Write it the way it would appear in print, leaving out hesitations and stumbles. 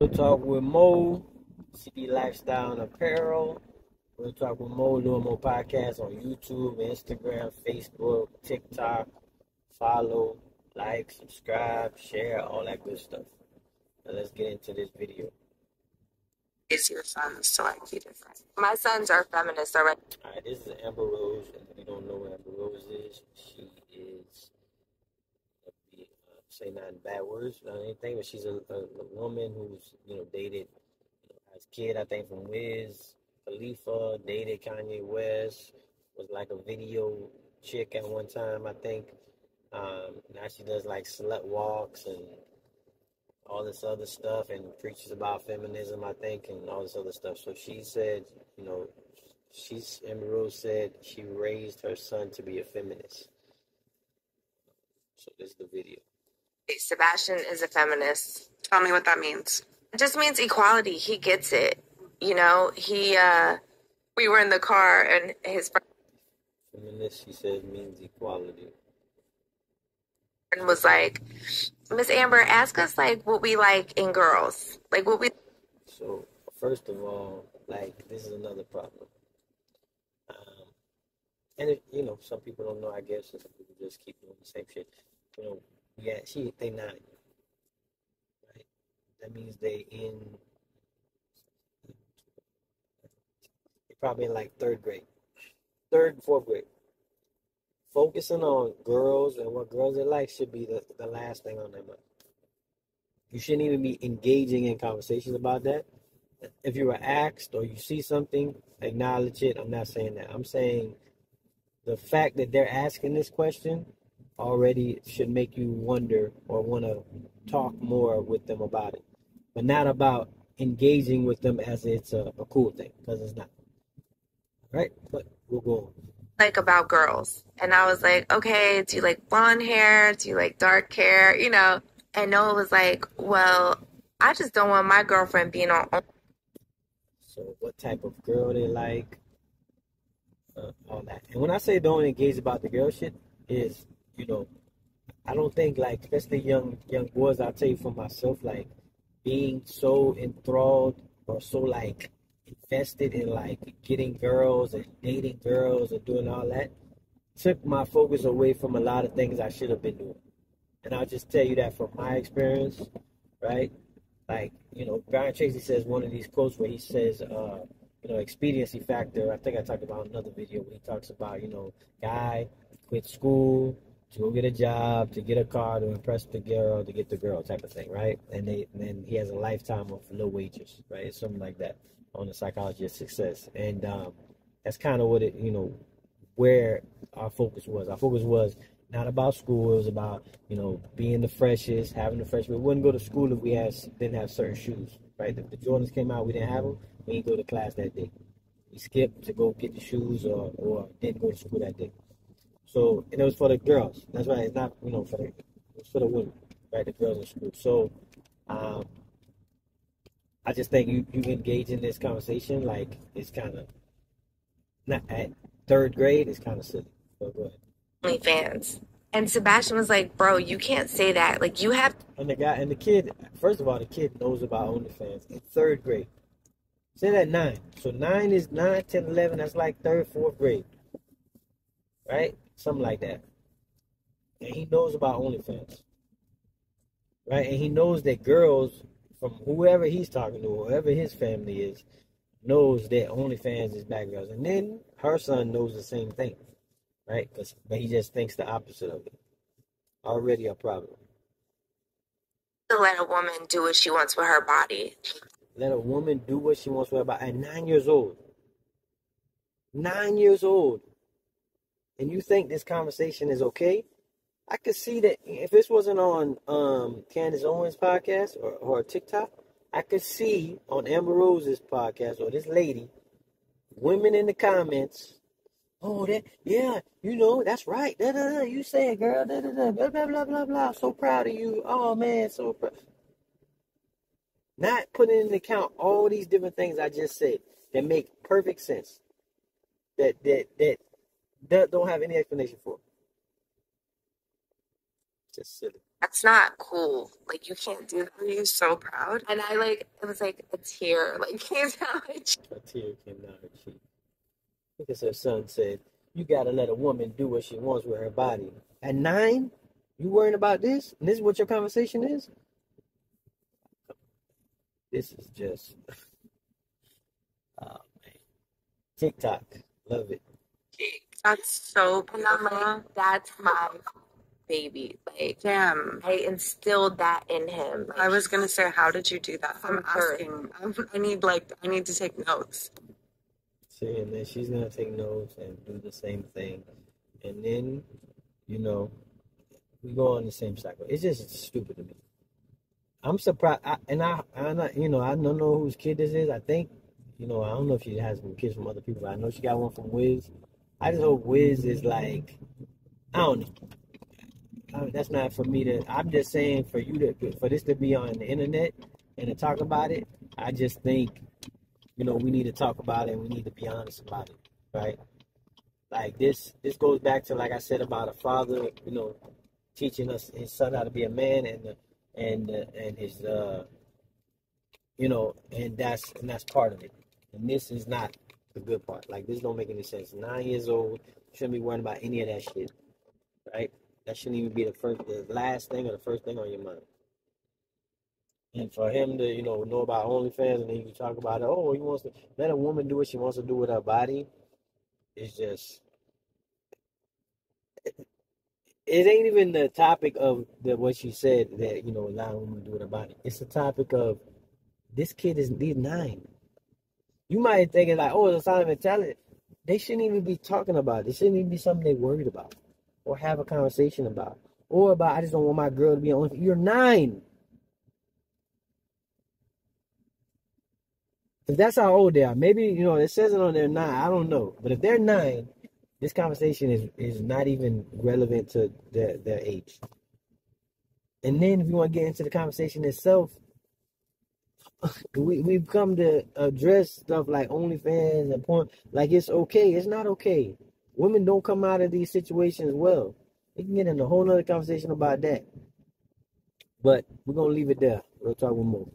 We'll talk with Mo, CD Lifestyle and Apparel. We'll talk with Mo, doing more podcasts on YouTube, Instagram, Facebook, TikTok. Follow, like, subscribe, share, all that good stuff. Now let's get into this video. Is your sons to like be different? My sons are feminists already. All right, this is Amber Rose, and if you don't know what Amber Rose is, she is, say not bad words, not anything, but she's a woman who's, dated, as a kid, I think, from Wiz Khalifa, dated Kanye West, was like a video chick at one time, I think. Now she does like slut walks and all this other stuff and preaches about feminism, I think, and all this other stuff. So she said, Amber Rose said she raised her son to be a feminist. So this is the video. Sebastian is a feminist. Tell me what that means. It just means equality. He gets it. We were in the car and his friend Feminist, she said, means equality. was like, Miss Amber, ask us like what we like in girls. Like what we. So first of all, like, this is another problem. And some people don't know, I guess, and some people just keep doing the same shit. They 9, right? That means they probably in like third grade, third and fourth grade. Focusing on girls and what girls are like should be the last thing on their mind. You shouldn't even be engaging in conversations about that. If you were asked or you see something, acknowledge it. I'm not saying that. I'm saying the fact that they're asking this question already should make you wonder or want to talk more with them about it, but not about engaging with them as it's a cool thing, because it's not. Right? But we'll go on. Like about girls. And I was like, okay, do you like blonde hair? Do you like dark hair? And Noah was like, well, I just don't want my girlfriend being on. So what type of girl they like, all that. And when I say don't engage about the girl shit is, I don't think, like, especially young boys, I'll tell you for myself, like, being so enthralled or so, like, invested in, like, getting girls and dating girls and doing all that took my focus away from a lot of things I should have been doing. And I'll just tell you that from my experience, right? Like, Brian Tracy says one of these quotes where he says, expediency factor. I think I talked about another video where he talks about, guy quit school to go get a job, to get a car, to impress the girl, to get the girl type of thing, right? And then he has a lifetime of low wages, right? It's something like that on the psychology of success. And that's kind of what it, where our focus was. Our focus was not about school. It was about, being the freshest, having the freshest. We wouldn't go to school if we didn't have certain shoes, right? If the Jordans came out, we didn't have them. We didn't go to class that day. We skipped to go get the shoes or didn't go to school that day. So, and it was for the girls. That's right. It's not, it's for the women, right? The girls in school. So, I just think you engage in this conversation, like, it's kind of, not at third grade, it's kind of silly. So go ahead. OnlyFans. And Sebastian was like, bro, you can't say that. Like, you have. And the kid, first of all, the kid knows about OnlyFans in third grade. Say that 9. So 9 is 9, 10, 11. That's like third, fourth grade. Right? Something like that. And he knows about OnlyFans. Right? And he knows that girls from whoever he's talking to, whoever his family is, knows that OnlyFans is bad girls. And then her son knows the same thing. Right? But he just thinks the opposite of it. Already a problem. To let a woman do what she wants with her body. Let a woman do what she wants with her body at 9 years old. 9 years old. And you think this conversation is okay? I could see that if this wasn't on Candace Owens' podcast or TikTok, I could see on Amber Rose's podcast or this lady, women in the comments, oh, that, yeah, that's right. Da, da, da, you say it, girl. Da, da, da, blah, blah, blah, blah, blah. So proud of you. Oh, man, so proud. Not putting into account all these different things I just said that make perfect sense. That don't have any explanation for. Just silly. That's not cool. Like you can't do that. Are you so proud? And I like it was like a tear like came down my cheek. A tear came down her cheek because her son said, "You gotta let a woman do what she wants with her body." At 9, you worrying about this? And this is what your conversation is? This is just, oh man. TikTok, love it. That's so And I'm beautiful. like, that's my baby. Like Damn. I instilled that in him. I was gonna say, how did you do that? I'm From birth. asking. I need to take notes. See, and then she's gonna take notes and do the same thing, and then, you know, we go on the same cycle. It's just stupid to me. I'm surprised, I don't know whose kid this is. I think, I don't know if she has some kids from other people. But I know she got one from Wiz. I just hope Wiz is like, I don't know. That's not for me to. I'm just saying for this to be on the internet and to talk about it. I just think, we need to talk about it and we need to be honest about it, right? Like this goes back to, like I said, about a father, teaching us his son how to be a man, and his and that's part of it. And this is not the good part. Like, this don't make any sense. 9 years old, shouldn't be worrying about any of that shit, right? That shouldn't even be the last thing or the first thing on your mind. And for him to, know about OnlyFans, and then you talk about it, oh, he wants to let a woman do what she wants to do with her body. It's just, it ain't even the topic of what she said that, allow a woman to do with her body. It's the topic of this kid he's 9. You might think it's like, oh, it's a sign of mentality. They shouldn't even be talking about it. It shouldn't even be something they're worried about or have a conversation about. Or about, I just don't want my girl to be on. You're 9. If that's how old they are, maybe, it says it on their 9. I don't know. But if they're 9, this conversation is not even relevant to their age. And then if you want to get into the conversation itself, we've come to address stuff like OnlyFans and porn. Like, it's okay. It's not okay. Women don't come out of these situations well. We can get in a whole nother conversation about that. But we're going to leave it there. We'll talk with more.